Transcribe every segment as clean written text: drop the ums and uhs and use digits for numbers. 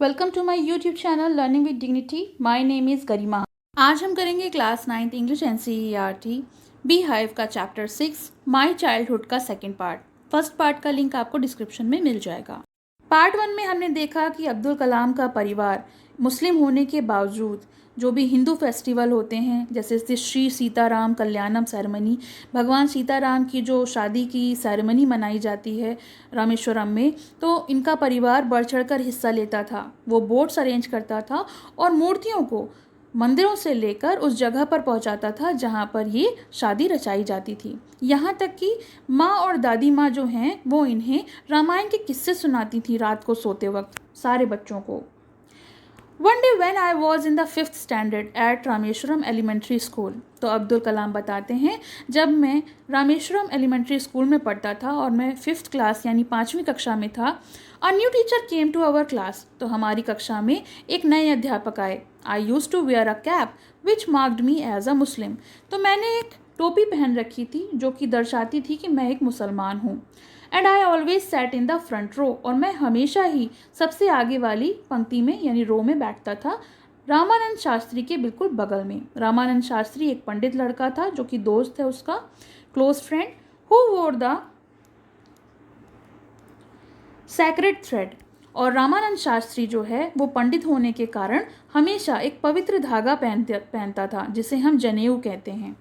Welcome to my YouTube channel learning with dignity. My name is Garima. आज हम करेंगे class 9th English NCERT beehive का chapter 6 my childhood का second part. First part का link आपको description में मिल जाएगा। पार्ट 1 में हमने देखा कि अब्दुल कलाम का परिवार मुस्लिम होने के बावजूद जो भी हिंदू फेस्टिवल होते हैं, जैसे श्री सीताराम कल्याणम सेरेमनी, भगवान सीताराम की जो शादी की सेरेमनी मनाई जाती है रामेश्वरम में, तो इनका परिवार बढ़ चढ़कर हिस्सा लेता था। वो बोट्स अरेंज करता था और मूर्तियों को मंदिरों से लेकर उस जगह पर पहुंचाता था जहां पर ये शादी रचाई जाती थी। यहाँ तक कि माँ और दादी माँ जो हैं वो इन्हें रामायण के किस्से सुनाती थी रात को सोते वक्त सारे बच्चों को। One day when I was in the 5th standard at Rameswaram elementary school, तो अब्दुल कलाम बताते हैं जब मैं रामेश्वरम एलिमेंट्री स्कूल में पढ़ता था और मैं 5th क्लास यानी 5वीं कक्षा में था, a new teacher came to our class, तो हमारी कक्षा में एक नए अध्यापक आए। I used to wear a cap which marked me as a Muslim, तो मैंने एक टोपी पहन रखी थी जो कि दर्शाती थी कि मैं एक मुसलमान हूँ। And I always sat in the front row, और मैं हमेशा ही सबसे आगे वाली पंक्ति में यानी रो में बैठता था, रामानंद शास्त्री के बिल्कुल बगल में। रामानंद शास्त्री एक पंडित लड़का था जो कि दोस्त है उसका, क्लोज फ्रेंड, हु वोर द सैक्रेड थ्रेड। और रामानंद शास्त्री जो है वो पंडित होने के कारण हमेशा एक पवित्र धागा पहनता था जिसे हम जनेऊ कहते हैं।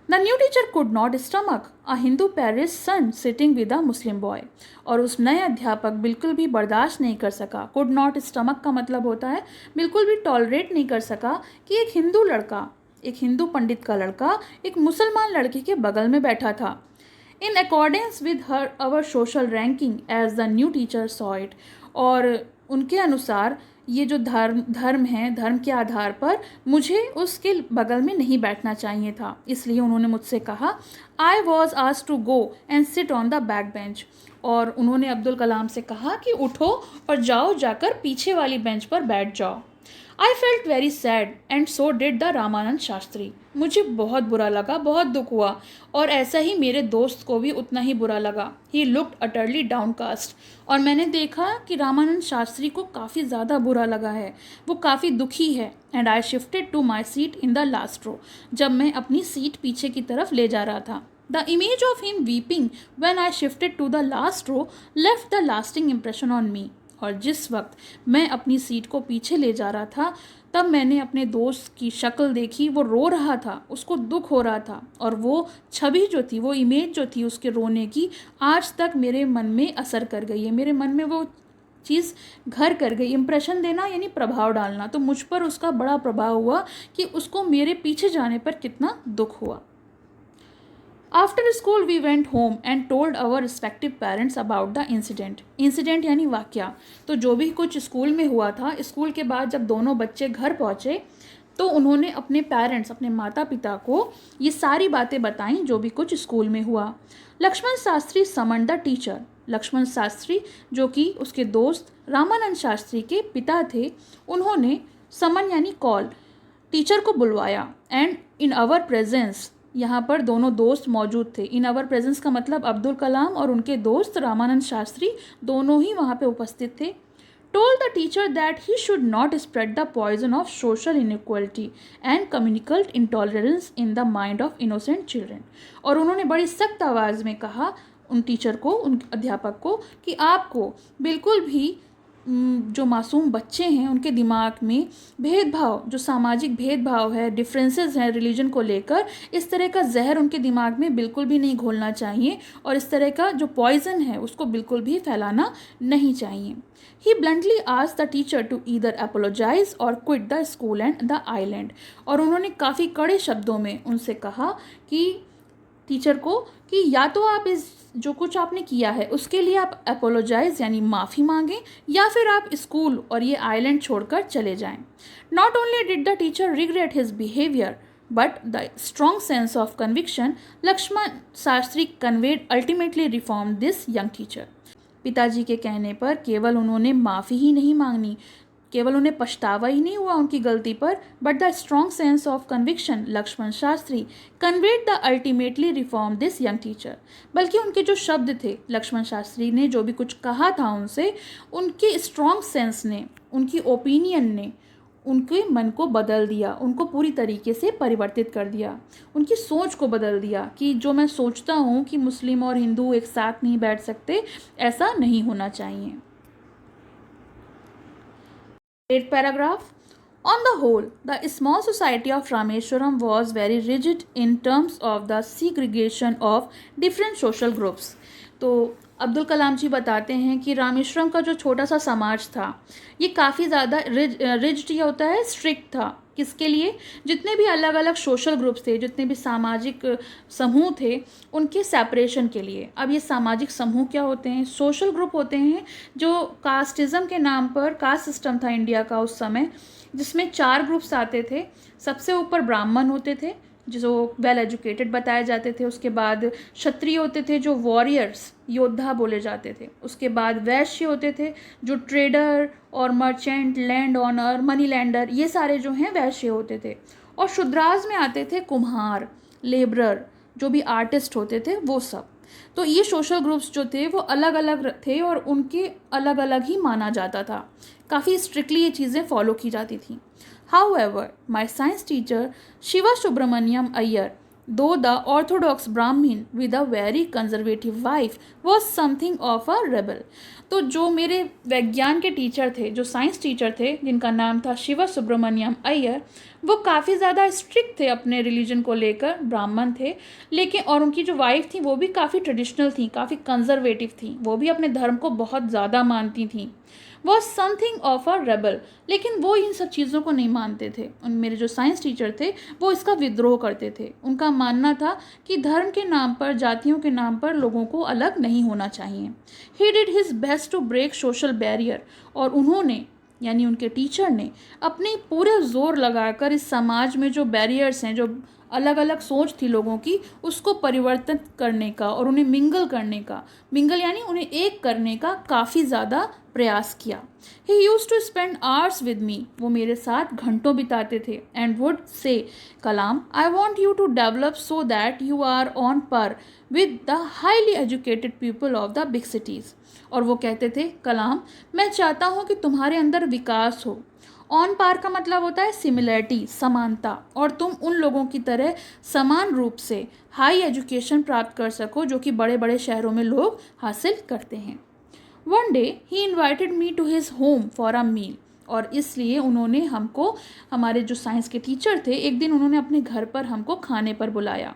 The new teacher could not stomach a Hindu priest's son sitting with a Muslim boy, और उस नए अध्यापक बिल्कुल भी बर्दाश्त नहीं कर सका। कुड नॉट स्टमक का मतलब होता है बिल्कुल भी टॉलरेट नहीं कर सका कि एक हिंदू लड़का, एक हिंदू पंडित का लड़का एक मुसलमान लड़के के बगल में बैठा था। In accordance with her our social ranking as the new teacher saw it, और उनके अनुसार ये जो धर्म है, धर्म के आधार पर मुझे उसके बगल में नहीं बैठना चाहिए था, इसलिए उन्होंने मुझसे कहा I was asked to go and sit on the back bench, और उन्होंने अब्दुल कलाम से कहा कि उठो और जाओ, जाकर पीछे वाली बेंच पर बैठ जाओ। I felt very sad and so did the Ramanand Shastri, मुझे बहुत बुरा लगा, बहुत दुख हुआ, और ऐसा ही मेरे दोस्त को भी उतना ही बुरा लगा। ही लुक्ड अटरली डाउनकास्ट, और मैंने देखा कि रामानंद शास्त्री को काफ़ी ज़्यादा बुरा लगा है, वो काफ़ी दुखी है। And I shifted to my seat in the last row, जब मैं अपनी सीट पीछे की तरफ ले जा रहा था। The image of him weeping when I shifted to the last row left the lasting impression on me, और जिस वक्त मैं अपनी सीट को पीछे ले जा रहा था तब मैंने अपने दोस्त की शक्ल देखी, वो रो रहा था, उसको दुख हो रहा था, और वो छवि जो थी, वो इमेज जो थी उसके रोने की, आज तक मेरे मन में असर कर गई है। मेरे मन में वो चीज़ घर कर गई। इम्प्रेशन देना यानी प्रभाव डालना, तो मुझ पर उसका बड़ा प्रभाव हुआ कि उसको मेरे पीछे जाने पर कितना दुख हुआ। After school we went home and told our respective parents about the incident. Incident यानी वाक्या, तो जो भी कुछ स्कूल में हुआ था, स्कूल के बाद जब दोनों बच्चे घर पहुँचे तो उन्होंने अपने पेरेंट्स, अपने माता पिता को ये सारी बातें बताईं जो भी कुछ स्कूल में हुआ। Lakshman Shastri summon the teacher, Lakshman Shastri जो कि उसके दोस्त रामानंद शास्त्री के पिता थे, उन्होंने समन यानी कॉल, टीचर को बुलवाया। एंड इन आवर प्रेजेंस, यहाँ पर दोनों दोस्त मौजूद थे। इन आवर प्रेजेंस का मतलब अब्दुल कलाम और उनके दोस्त रामानंद शास्त्री दोनों ही वहाँ पे उपस्थित थे। Told the teacher that he should not spread the poison of social inequality and communal intolerance in the mind of innocent children, और उन्होंने बड़ी सख्त आवाज़ में कहा उन टीचर को, उन अध्यापक को, कि आपको बिल्कुल भी जो मासूम बच्चे हैं उनके दिमाग में भेदभाव, जो सामाजिक भेदभाव है, डिफरेंसेस हैं रिलीजन को लेकर, इस तरह का जहर उनके दिमाग में बिल्कुल भी नहीं घोलना चाहिए, और इस तरह का जो पॉइजन है उसको बिल्कुल भी फैलाना नहीं चाहिए। He bluntly asked the teacher to either apologize और quit the school and the island, और उन्होंने काफ़ी कड़े शब्दों में उनसे कहा कि टीचर को कि या तो आप इस जो कुछ आपने किया है उसके लिए आप अपोलोजाइज यानी माफ़ी मांगें, या फिर आप स्कूल और ये आइलैंड छोड़कर चले जाएं। Not only did the teacher regret his behaviour but the strong sense of conviction Lakshman Shastri conveyed ultimately reform this young teacher. पिताजी के कहने पर केवल उन्होंने माफ़ी ही नहीं मांगनी, केवल उन्हें पछतावा ही नहीं हुआ उनकी गलती पर, but the strong sense of conviction Lakshman Shastri conveyed the ultimately reform this young teacher, बल्कि उनके जो शब्द थे, लक्ष्मण शास्त्री ने जो भी कुछ कहा था उनसे, उनके स्ट्रॉन्ग सेंस ने उनकी ओपिनियन ने उनके मन को बदल दिया, उनको पूरी तरीके से परिवर्तित कर दिया, उनकी सोच को बदल दिया कि जो मैं सोचता हूँ कि मुस्लिम और हिंदू एक साथ नहीं बैठ सकते, ऐसा नहीं होना चाहिए। 8th paragraph. On the whole, the small society of Rameshwaram was very rigid in terms of the segregation of different social groups. तो अब्दुल कलाम जी बताते हैं कि रामेश्वरम का जो छोटा सा समाज था ये काफ़ी ज़्यादा रिज्ड ये होता है, स्ट्रिक्ट था। किसके लिए? जितने भी अलग अलग सोशल ग्रुप्स थे, जितने भी सामाजिक समूह थे, उनके सेपरेशन के लिए। अब ये सामाजिक समूह क्या होते हैं? सोशल ग्रुप होते हैं जो कास्टिज़म के नाम पर, कास्ट सिस्टम था इंडिया का उस समय, जिसमें 4 ग्रुप्स आते थे। सबसे ऊपर ब्राह्मण होते थे जो वेल एजुकेटेड बताए जाते थे, उसके बाद क्षत्रिय होते थे जो वॉरियर्स, योद्धा बोले जाते थे, उसके बाद वैश्य होते थे जो ट्रेडर और merchant, land owner, money lender, ये सारे जो हैं वैश्य होते थे। और शूद्राज में आते थे कुम्हार, लेबरर, जो भी आर्टिस्ट होते थे वो सब। तो ये सोशल ग्रुप्स जो थे वो अलग अलग थे और उनके अलग अलग ही माना जाता था। काफ़ी स्ट्रिक्टली ये चीज़ें फॉलो की जाती थी। However, my science teacher Shiva Subramaniam Iyer, though the orthodox Brahmin with a very conservative wife, was something of a rebel. तो जो मेरे विज्ञान के टीचर थे, जो साइंस टीचर थे, जिनका नाम था शिवा सुब्रमण्यम अय्यर, वो काफ़ी ज़्यादा स्ट्रिक्ट थे अपने रिलीजन को लेकर, ब्राह्मण थे, लेकिन और उनकी जो वाइफ थी वो भी काफ़ी ट्रेडिशनल थी, काफ़ी कंजर्वेटिव थी, वो भी अपने धर्म को बहुत ज़्यादा मानती थी। Was something of a rebel, लेकिन वो इन सब चीज़ों को नहीं मानते थे। उन मेरे जो साइंस टीचर थे वो इसका विद्रोह करते थे। उनका मानना था कि धर्म के नाम पर, जातियों के नाम पर लोगों को अलग नहीं होना चाहिए। He did his best to break social barrier, और उन्होंने यानी उनके टीचर ने अपने पूरे जोर लगाकर इस समाज में जो बैरियर्स हैं, जो अलग अलग सोच थी लोगों की, उसको परिवर्तन करने का और उन्हें मिंगल करने का, मिंगल यानी उन्हें एक करने का काफ़ी ज़्यादा प्रयास किया। He used to spend hours with me, वो मेरे साथ घंटों बिताते थे। And would say, Kalam, I want you to develop so that you are on par with the highly educated people of the big cities. और वो कहते थे, कलाम, मैं चाहता हूँ कि तुम्हारे अंदर विकास हो। ऑन पार का मतलब होता है सिमिलरिटी, समानता, और तुम उन लोगों की तरह समान रूप से हाई एजुकेशन प्राप्त कर सको जो कि बड़े बड़े शहरों में लोग हासिल करते हैं। One day he invited me to his home for a meal, और इसलिए उन्होंने हमको, हमारे जो साइंस के टीचर थे, एक दिन उन्होंने अपने घर पर हमको खाने पर बुलाया।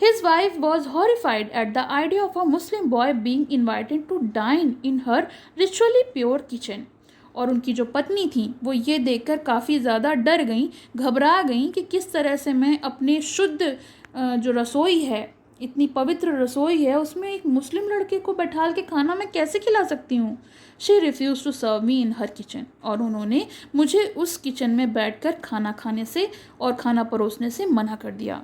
His wife was horrified at the idea of a Muslim boy being invited to dine in her ritually pure kitchen. और उनकी जो पत्नी थी वो ये देखकर काफ़ी ज़्यादा डर गई, घबरा गई कि किस तरह से मैं अपने शुद्ध जो रसोई है, इतनी पवित्र रसोई है, उसमें एक मुस्लिम लड़के को बैठाल के खाना मैं कैसे खिला सकती हूँ। She refuse to serve me in her kitchen, और उन्होंने मुझे उस किचन में बैठकर खाना खाने से और खाना परोसने से मना कर दिया।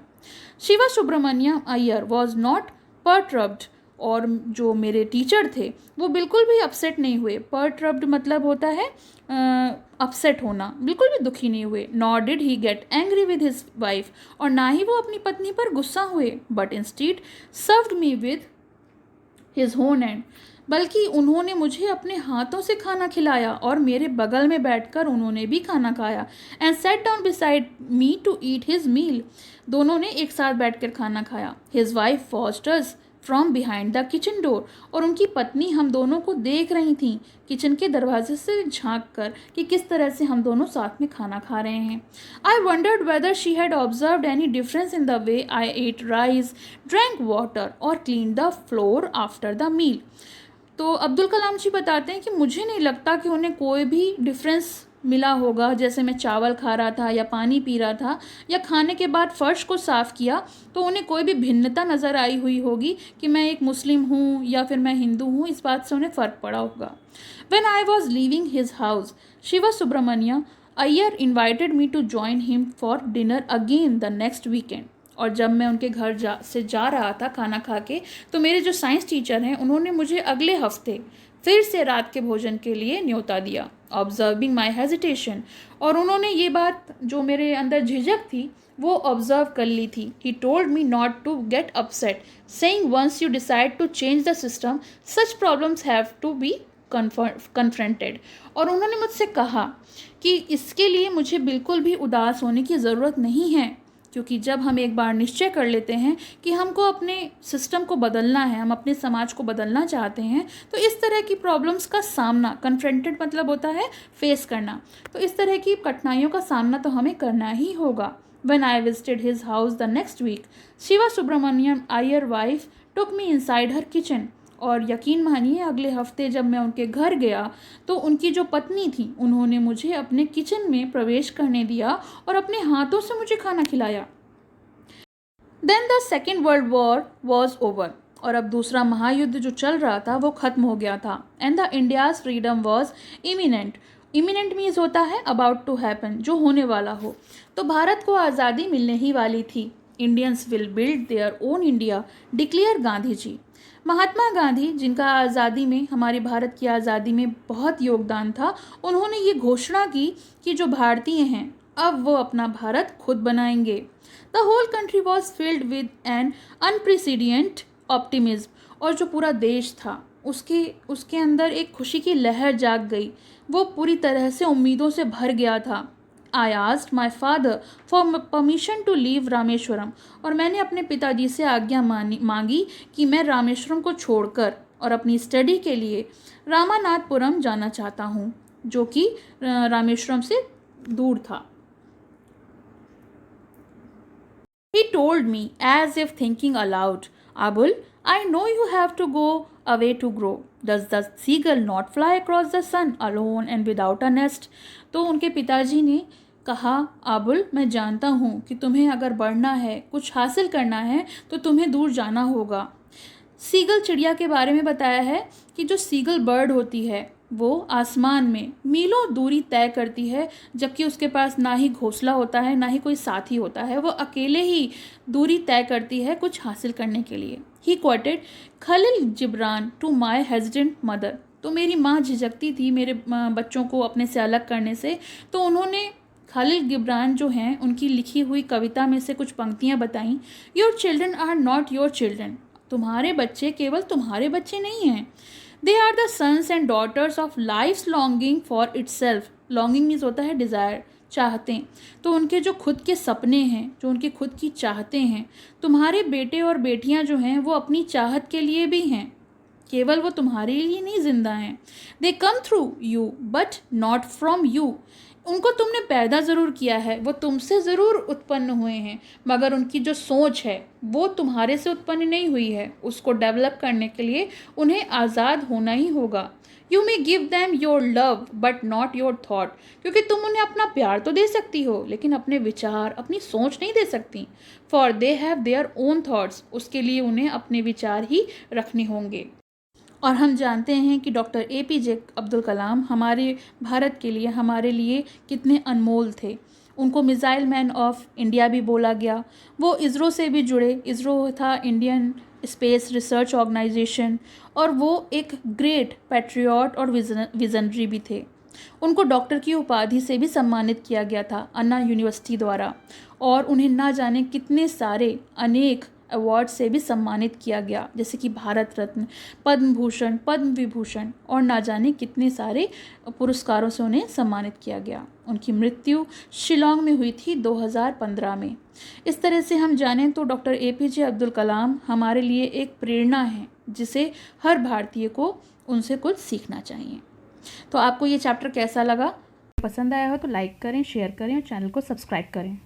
शिवा सुब्रमण्यम अय्यर वॉज नॉट परट्रब्ड, और जो मेरे टीचर थे वो बिल्कुल भी अपसेट नहीं हुए। परट्रब्ड मतलब होता है अपसेट होना, बिल्कुल भी दुखी नहीं हुए। Nor did he get angry with his wife, और ना ही वो अपनी पत्नी पर गुस्सा हुए। But instead served me with his own hand, बल्कि उन्होंने मुझे अपने हाथों से खाना खिलाया और मेरे बगल में बैठकर उन्होंने भी खाना खाया। And set down beside me to eat his meal, दोनों ने एक साथ बैठकर खाना खाया। His wife watched us from behind the kitchen door, और उनकी पत्नी हम दोनों को देख रही थी किचन के दरवाजे से झांक कर कि किस तरह से हम दोनों साथ में खाना खा रहे हैं। I wondered whether she had observed any difference in the way I ate rice, drank water और clean the floor after the meal. तो अब्दुल कलाम जी बताते हैं कि मुझे नहीं लगता कि उन्हें कोई भी डिफरेंस मिला होगा, जैसे मैं चावल खा रहा था या पानी पी रहा था या खाने के बाद फ़र्श को साफ़ किया, तो उन्हें कोई भी भिन्नता नज़र आई हुई होगी कि मैं एक मुस्लिम हूँ या फिर मैं हिंदू हूँ, इस बात से उन्हें फ़र्क पड़ा होगा। When I was leaving his house, Shiva Subramania Iyer invited me to join him for dinner again the next weekend. और जब मैं उनके घर से जा रहा था खाना खा के, तो मेरे जो साइंस टीचर हैं उन्होंने मुझे अगले हफ्ते फिर से रात के भोजन के लिए न्योता दिया। ऑब्जर्विंग माई हेजिटेशन, और उन्होंने ये बात जो मेरे अंदर झिझक थी वो ऑब्जर्व कर ली थी। He told me not to get upset, saying once you decide to change the system such problems have to be confronted. और उन्होंने मुझसे कहा कि इसके लिए मुझे बिल्कुल भी उदास होने की ज़रूरत नहीं है, क्योंकि जब हम एक बार निश्चय कर लेते हैं कि हमको अपने सिस्टम को बदलना है, हम अपने समाज को बदलना चाहते हैं, तो इस तरह की प्रॉब्लम्स का सामना, कन्फ्रंटेड मतलब होता है फेस करना, तो इस तरह की कठिनाइयों का सामना तो हमें करना ही होगा। When I visited his house the next week, Shiva Subramaniam Iyer wife took me inside her kitchen। और यकीन मानिए अगले हफ्ते जब मैं उनके घर गया तो उनकी जो पत्नी थी उन्होंने मुझे अपने किचन में प्रवेश करने दिया और अपने हाथों से मुझे खाना खिलाया। Then the Second World War was over। और अब दूसरा महायुद्ध जो चल रहा था वो खत्म हो गया था। And the India's freedom was imminent। Imminent means होता है अबाउट टू हैपन, जो होने वाला हो। तो भारत को आज़ादी मिलने ही वाली थी। Indians will build their own India, declare Gandhi ji. Mahatma Gandhi, जिनका आज़ादी में, हमारे भारत की आज़ादी में बहुत योगदान था, उन्होंने ये घोषणा की कि जो भारतीय हैं अब वो अपना भारत खुद बनाएंगे। The whole country was filled with an unprecedented optimism. और जो पूरा देश था उसके अंदर एक खुशी की लहर जाग गई, वो पूरी तरह से उम्मीदों से भर गया था। I asked my father for permission to leave Rameswaram. और मैंने अपने पिताजी से आज्ञा मांगी कि मैं रामेश्वरम को छोड़कर और अपनी स्टडी के लिए रामानाथपुरम जाना चाहता हूँ, जो कि रामेश्वरम से दूर था। He told me as if thinking aloud, Abul, I know you have to go away to grow. Does the seagull not fly across the sun alone and without a nest? तो उनके पिताजी ने कहा, आबुल, मैं जानता हूँ कि तुम्हें अगर बढ़ना है, कुछ हासिल करना है, तो तुम्हें दूर जाना होगा। सीगल चिड़िया के बारे में बताया है कि जो सीगल बर्ड होती है वो आसमान में मीलों दूरी तय करती है, जबकि उसके पास ना ही घोंसला होता है ना ही कोई साथी होता है, वो अकेले ही दूरी तय करती है कुछ हासिल करने के लिए। He quoted Khalil Gibran to my hesitant mother. तो मेरी माँ झिझकती थी मेरे बच्चों को अपने से अलग करने से, तो उन्होंने खलील गिब्रान जो हैं उनकी लिखी हुई कविता में से कुछ पंक्तियाँ बताईं। Your children are not your children. तुम्हारे बच्चे केवल तुम्हारे बच्चे नहीं हैं। They are the sons and daughters of life's longing for itself. Longing means होता है डिज़ायर, चाहते। तो उनके जो खुद के सपने हैं, जो उनके खुद की चाहते हैं, तुम्हारे बेटे और बेटियां जो हैं वो अपनी चाहत के लिए भी हैं, केवल वो तुम्हारे लिए नहीं जिंदा हैं। They come through you but not from you. उनको तुमने पैदा ज़रूर किया है, वो तुमसे ज़रूर उत्पन्न हुए हैं, मगर उनकी जो सोच है वो तुम्हारे से उत्पन्न नहीं हुई है। उसको डेवलप करने के लिए उन्हें आज़ाद होना ही होगा। You may give them your love but not your thought. क्योंकि तुम उन्हें अपना प्यार तो दे सकती हो, लेकिन अपने विचार, अपनी सोच नहीं दे सकती। For they have their own thoughts. उसके लिए उन्हें अपने विचार ही रखने होंगे। और हम जानते हैं कि डॉक्टर APJ अब्दुल कलाम हमारे भारत के लिए, हमारे लिए कितने अनमोल थे। उनको मिसाइल मैन ऑफ इंडिया भी बोला गया। वो इसरो से भी जुड़े। इसरो था इंडियन स्पेस रिसर्च ऑर्गेनाइजेशन, और वो एक ग्रेट पैट्रियट और विजनरी भी थे। उनको डॉक्टर की उपाधि से भी सम्मानित किया गया था अन्ना यूनिवर्सिटी द्वारा, और उन्हें ना जाने कितने सारे अनेक अवार्ड से भी सम्मानित किया गया, जैसे कि भारत रत्न, पद्म भूषण, पद्म विभूषण, और ना जाने कितने सारे पुरस्कारों से उन्हें सम्मानित किया गया। उनकी मृत्यु शिलोंग में हुई थी 2015 में। इस तरह से हम जानें तो डॉक्टर APJ अब्दुल कलाम हमारे लिए एक प्रेरणा है, जिसे हर भारतीय को उनसे कुछ सीखना चाहिए। तो आपको ये चैप्टर कैसा लगा? पसंद आया हो तो लाइक करें, शेयर करें और चैनल को सब्सक्राइब करें।